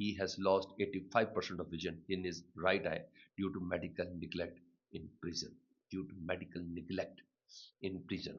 he has lost 85% of vision in his right eye due to medical neglect in prison. Due to medical neglect in prison.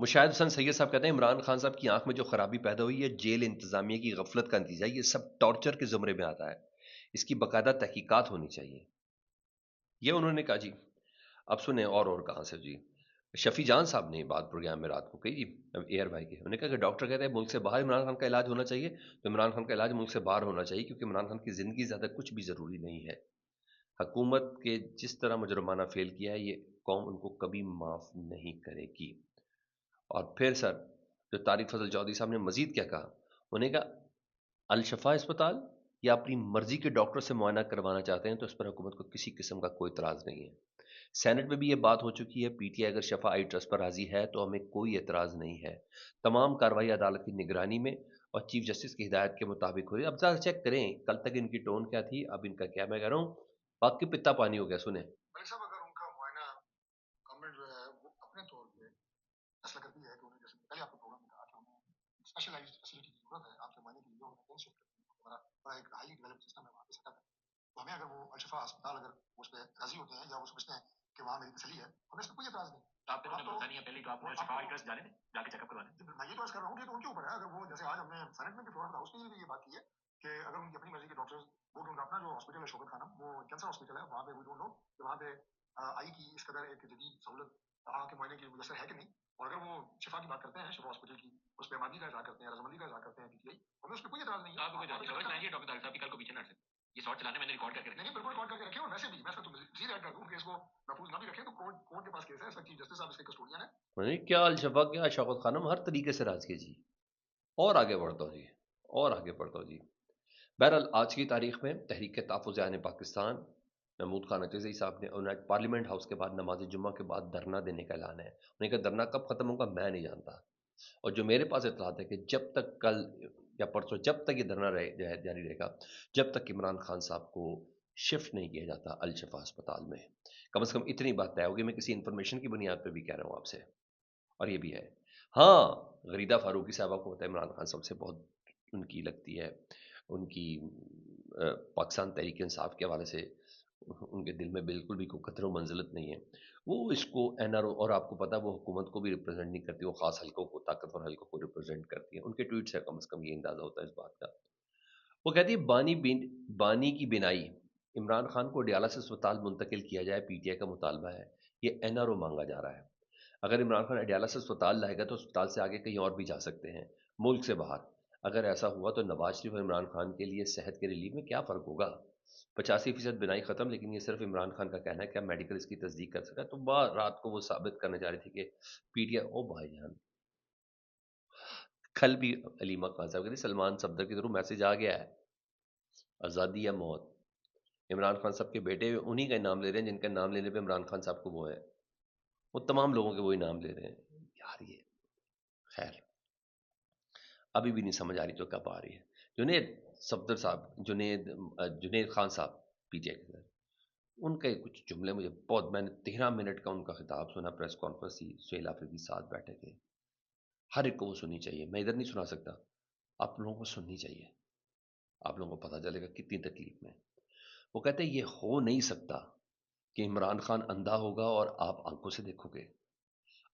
Mushahid حسن سید صاحب کہتے ہیں عمران خان صاحب کی آنکھ میں جو خرابی پیدا ہوئی ہے جیل انتظامیہ کی غفلت کا نتیجہ، یہ سب ٹارچر کے زمرے میں آتا ہے، اس کی باقاعدہ تحقیقات ہونی چاہیے، یہ انہوں نے کہا جی۔ اب سنیں اور کہاں سے جی، شفیع جان صاحب نے بات پروگرام میں رات کو کہی جی، ایئر بھائی کے، انہوں نے کہا کہ ڈاکٹر کہتے ہیں ملک سے باہر عمران خان کا علاج ہونا چاہیے، تو عمران خان کا علاج ملک سے باہر ہونا چاہیے، کیونکہ عمران خان کی زندگی زیادہ کچھ بھی ضروری نہیں ہے۔ حکومت کے جس طرح مجرمانہ فیل کیا ہے، یہ قوم ان کو کبھی معاف نہیں کرے گی۔ اور پھر سر، جو طارق فضل چودھری صاحب نے مزید کیا کہا، انہیں کہا الشفا اسپتال یا اپنی مرضی کے ڈاکٹر سے معائنہ کروانا چاہتے ہیں تو اس پر حکومت کو کسی قسم کا کوئی اعتراض نہیں ہے۔ سینٹ میں بھی یہ بات ہو چکی ہے، پی ٹی آئی اگر شفا آئی ٹرسٹ پر راضی ہے تو ہمیں کوئی اعتراض نہیں ہے، تمام کارروائی عدالت کی نگرانی میں اور چیف جسٹس کی ہدایت کے مطابق ہو رہی ہے۔ اب ذرا چیک کریں کل تک ان کی ٹون کیا تھی، اب ان کا کیا، میں کہہ رہا ہوں باقی پتا پانی ہو گیا۔ سنیں ملک صاحب، اگر ان کا معائنہ گورنمنٹ جو ہے وہ اپنے طور پہ فیصلہ کرتی ہے کہ انہیں، جیسے پہلے آپ کو پروگرام میں کہا کہ انہیں اسپیشلائزڈ فیسلٹی کی ضرورت ہے، آپ کے معائنے کے لیے انہیں کہیں شفٹ کرتی ہے، ہمارا بڑا ایک ہائیلی ڈیولپڈ سسٹم ہے وہاں پہ سیٹ اپ ہے، تو ہمیں اگر وہ الشفا اسپتال اگر اس پہ راضی ہوتے ہیں یا وہ سمجھتے ہیں کہ وہاں میری تسلی ہے، ہمیں اس پہ کوئی اعتراض نہیں۔ آپ کو پتہ نہیں ہے پہلے تو آپ الشفا آئی ٹرسٹ جانے جا کے چیک اپ کروانے، میں یہ تو عرض کر رہا ہوں کہ تو ان کے اوپر ہے، اگر وہ جیسے آج ہم نے سینٹ میں بھی فورم تھا اس میں بھی یہ بات کی ہے کہ اگر ان کی اپنی مرضی کے ڈاکٹرز، وہ ان کا اپنا جو ہاسپٹل ہے شوکت خانم، وہ کینسر ہاسپٹل ہے، وہاں پہ وی ڈونٹ نو کہ وہاں پہ آئی کی اس قدر ایک جدید سہولت آنکھ کے معائنے کی میسر ہے کہ نہیں، اور اگر وہ شفا کی بات کرتے ہیں، شفا ہاسپٹل کی، اس پہ مادی کا اظہار کرتے ہیں، رضامندی کا اظہار کرتے ہیں پی ٹی آئی، ہمیں اس پہ کوئی اعتراض نہیں ہے۔ آپ کو کوئی سمجھ نہیں ہے ڈاکٹر طارق صاحب کی کل کو پیچھے نہ ہٹیں، یہ شارٹ چلانے میں نے ریکارڈ کر کے رکھے، نہیں بالکل ریکارڈ کر کے رکھے، اور ویسے بھی میں اس کو مزید ایڈ کر دوں کہ اس کو محفوظ نہ بھی رکھیں تو کورٹ کے پاس کیس ہے، چیف جسٹس صاحب اس کے کسٹوڈین ہے۔ کیا الشفا، کیا شوکت خانم، ہر طریقے سے راض کی جی۔ اور آگے بڑھتا ہوں جی، اور آگے بڑھتا ہوں جی۔ بہرحال آج کی تاریخ میں تحریک تحفظ عین پاکستان، محمود خان اقتزئی صاحب نے انہیں پارلیمنٹ ہاؤس کے بعد نماز جمعہ کے بعد دھرنا دینے کا اعلان ہے۔ انہوں نے کہا دھرنا کب ختم ہوگا میں نہیں جانتا، اور جو میرے پاس اطلاعات ہے کہ جب تک کل یا پرسوں، جب تک یہ دھرنا جاری رہے گا، جب تک عمران خان صاحب کو شفٹ نہیں کیا جاتا الشفا اسپتال میں، کم از کم اتنی بات طے ہوگی۔ میں کسی انفارمیشن کی بنیاد پہ بھی کہہ رہا ہوں آپ سے، اور یہ بھی ہے۔ ہاں، غریدہ فاروقی صاحبہ کو ہوتا ہے عمران خان صاحب سے بہت ان کی لگتی ہے، ان کی پاکستان تحریک انصاف کے حوالے سے ان کے دل میں بالکل بھی کوئی قطر و منزلت نہیں ہے، وہ اس کو این آر او، اور آپ کو پتا وہ حکومت کو بھی ریپرزینٹ نہیں کرتی، وہ خاص حلقوں کو، طاقتور حلقوں کو ریپرزینٹ کرتی ہے۔ ان کے ٹویٹ سے کم از کم یہ اندازہ ہوتا ہے اس بات کا۔ وہ کہتی ہے بانی کی بینائی، عمران خان کو ڈیالسس اسپتال منتقل کیا جائے، پی ٹی آئی کا مطالبہ ہے، یہ این آر او مانگا جا رہا ہے۔ اگر عمران خان ڈیالسس اسپتال لائے گا تو اسپتال سے آگے کہیں اور بھی جا سکتے ہیں، ملک سے باہر۔ اگر ایسا ہوا تو نواز شریف اور عمران خان کے لیے صحت کے ریلیف میں کیا فرق ہوگا؟ 85% بینائی ختم، لیکن یہ صرف عمران خان کا کہنا ہے، کیا میڈیکل اس کی تصدیق کر سکا؟ تو رات کو وہ ثابت کرنے جا رہی تھی کہ پی ٹی آئی، او بھائی جان، کل بھی علیمہ خان صاحب کہتے سلمان صفدر کی طرف میسج آ گیا ہے، آزادی یا موت۔ عمران خان صاحب کے بیٹے انہی کا نام لے رہے ہیں جن کا نام لینے پہ عمران خان صاحب کو وہ ہے، وہ تمام لوگوں کے وہی نام لے رہے ہیں یار۔ یہ خیر ابھی بھی نہیں سمجھ آ رہی تو کب آ رہی ہے۔ جنید صفدر صاحب، جنید خان صاحب پی ٹی آئی کے، ان کے کچھ جملے مجھے بہت، میں نے 13 منٹ کا ان کا خطاب سنا، پریس کانفرنس تھی، سہیل آفریدی ساتھ بیٹھے تھے، ہر ایک کو وہ سننی چاہیے، میں ادھر نہیں سنا سکتا، آپ لوگوں کو سننی چاہیے، آپ لوگوں کو پتہ چلے گا کتنی تکلیف میں۔ وہ کہتے ہیں یہ ہو نہیں سکتا کہ عمران خان اندھا ہوگا اور آپ آنکھوں سے دیکھو گے،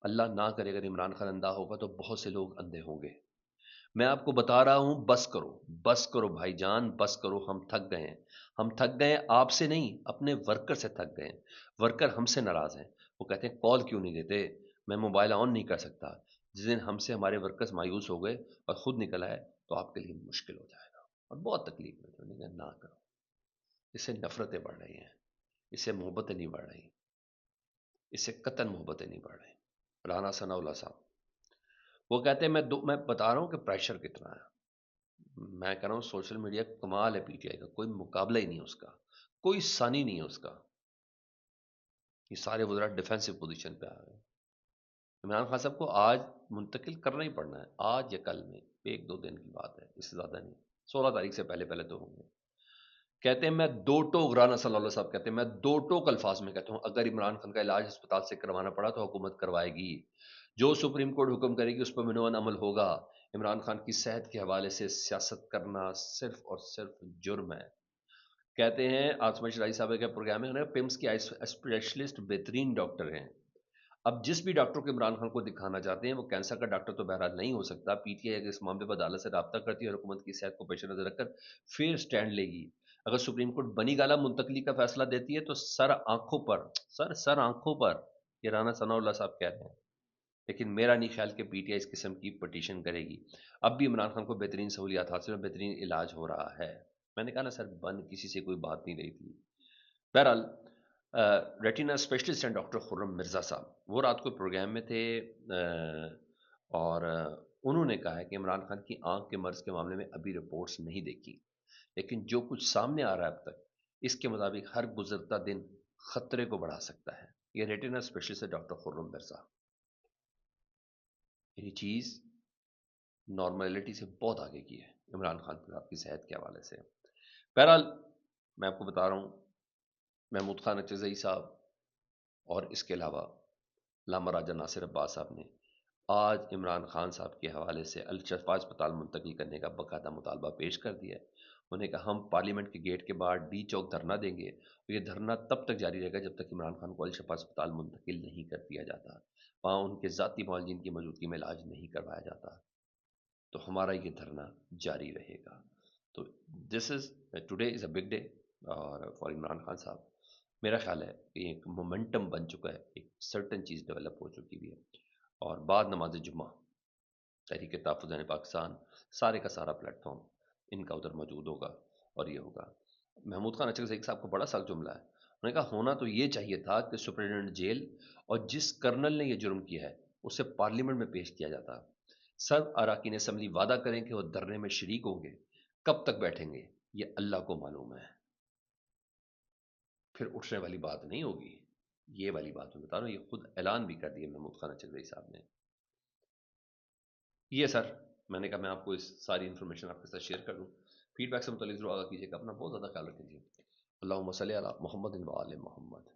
اللہ نہ کرے اگر عمران خان اندھا ہوگا تو بہت سے لوگ اندھے ہوں گے۔ میں آپ کو بتا رہا ہوں، بس کرو بھائی جان، بس کرو، ہم تھک گئے ہیں، ہم تھک گئے ہیں آپ سے نہیں، اپنے ورکر سے تھک گئے ہیں، ورکر ہم سے ناراض ہیں۔ وہ کہتے ہیں کال کیوں نہیں دیتے، میں موبائل آن نہیں کر سکتا۔ جس دن ہم سے ہمارے ورکرز مایوس ہو گئے اور خود نکل آئے تو آپ کے لیے مشکل ہو جائے گا اور بہت تکلیف میں، تو نہیں نہ کرو، اس سے نفرتیں بڑھ رہی ہیں، اس سے محبتیں نہیں بڑھ رہی، اس سے قطن محبتیں نہیں بڑھ رہی۔ رانا ثناء اللہ صاحب وہ کہتے ہیں میں بتا رہا ہوں کہ پریشر کتنا ہے، میں کہہ رہا ہوں سوشل میڈیا کمال ہے، پی ٹی آئی کا کوئی مقابلہ ہی نہیں ہے اس کا، کوئی ثانی نہیں ہے اس کا۔ یہ سارے وزراء ڈیفینسو پوزیشن پہ آ گئے۔ عمران خان صاحب کو آج منتقل کرنا ہی پڑنا ہے، آج یا کل میں، 1-2 دن کی بات ہے، اس سے زیادہ نہیں، 16 تاریخ سے پہلے پہلے تو ہوں گے۔ کہتے ہیں میں دو ٹوک، رانا صلی اللہ علیہ صاحب کہتے ہیں میں 2 ٹوک الفاظ میں کہتا ہوں، اگر عمران خان کا علاج ہسپتال سے کروانا پڑا تو حکومت کروائے گی، جو سپریم کورٹ حکم کرے گی اس پر منوان عمل ہوگا۔ عمران خان کی صحت کے حوالے سے سیاست کرنا صرف اور صرف جرم ہے۔ کہتے ہیں آصمہ شرائی صاحب کا پروگرام ہے، پمس کے اسپیشلسٹ بہترین ڈاکٹر ہیں، اب جس بھی ڈاکٹر کو عمران خان کو دکھانا چاہتے ہیں وہ کینسر کا ڈاکٹر تو بہرحال نہیں ہو سکتا. پی ٹی آئی اگر اس معاملے پر عدالت سے رابطہ کرتی ہے اور حکومت کی صحت کو پیش نظر رکھ کر پھر سٹینڈ لے گی. اگر سپریم کورٹ بنی گالہ منتقلی کا فیصلہ دیتی ہے تو سر آنکھوں پر یہ رانا ثناء اللہ صاحب کہہ رہے ہیں. لیکن میرا نہیں خیال کہ پی ٹی آئی اس قسم کی پٹیشن کرے گی. اب بھی عمران خان کو بہترین سہولیات حاصل اور بہترین علاج ہو رہا ہے. میں نے کہا نا سر، بند کسی سے کوئی بات نہیں رہی تھی. بہرحال ریٹینا اسپیشلسٹ ہیں ڈاکٹر خرم مرزا صاحب، وہ رات کو پروگرام میں تھے اور انہوں نے کہا ہے کہ عمران خان کی آنکھ کے مرض کے معاملے میں ابھی رپورٹس نہیں دیکھی، لیکن جو کچھ سامنے آ رہا ہے اب تک اس کے مطابق ہر گزرتا دن خطرے کو بڑھا سکتا ہے. یہ ریٹینا اسپیشلسٹ ہے ڈاکٹر خرم مرزا. یہ چیز نارملٹی سے بہت آگے کی ہے عمران خان صاحب کی صحت کے حوالے سے. بہرحال میں آپ کو بتا رہا ہوں، محمود خان اچرزئی صاحب اور اس کے علاوہ علامہ راجہ ناصر عباس صاحب نے آج عمران خان صاحب کے حوالے سے الشفا اسپتال منتقل کرنے کا باقاعدہ مطالبہ پیش کر دیا ہے. انہوں نے کہا ہم پارلیمنٹ کے گیٹ کے باہر ڈی چوک دھرنا دیں گے اور یہ دھرنا تب تک جاری رہے گا جب تک عمران خان کو الشفا اسپتال منتقل نہیں کر دیا جاتا، وہاں ان کے ذاتی معالجین کی موجودگی میں علاج نہیں کروایا جاتا. تو ہمارا یہ دھرنا جاری رہے گا. تو this is today is a big day اور فار عمران خان صاحب. میرا خیال ہے کہ ایک مومنٹم بن چکا ہے، ایک سرٹن چیز ڈیولپ ہو چکی بھی ہے. اور بعد نماز جمعہ تحریک تحفظ پاکستان سارے کا سارا پلیٹ فارم ان کا ادھر موجود ہوگا اور یہ ہوگا. محمود خان اچک صاحب کو بڑا سخت جملہ ہے. انہوں نے کہا ہونا تو یہ چاہیے تھا کہ سپرنٹینڈنٹ جیل اور جس کرنل نے یہ جرم کیا ہے اسے پارلیمنٹ میں پیش کیا جاتا. سب اراکین اسمبلی وعدہ کریں کہ وہ دھرنے میں شریک ہوں گے، کب تک بیٹھیں گے یہ اللہ کو معلوم ہے. پھر اٹھنے والی بات نہیں ہوگی. یہ والی بات میں بتا رہا ہوں، یہ خود اعلان بھی کر دیا محمود خان اچک صاحب نے. یہ سر میں نے کہا میں آپ کو اس ساری انفارمیشن آپ کے ساتھ شیئر کر دوں. فیڈ بیک سے متعلق ضرور آگاہ کیجیے گا. اپنا بہت زیادہ خیال رکھیں. اللہم صلی علی محمد و آل محمد.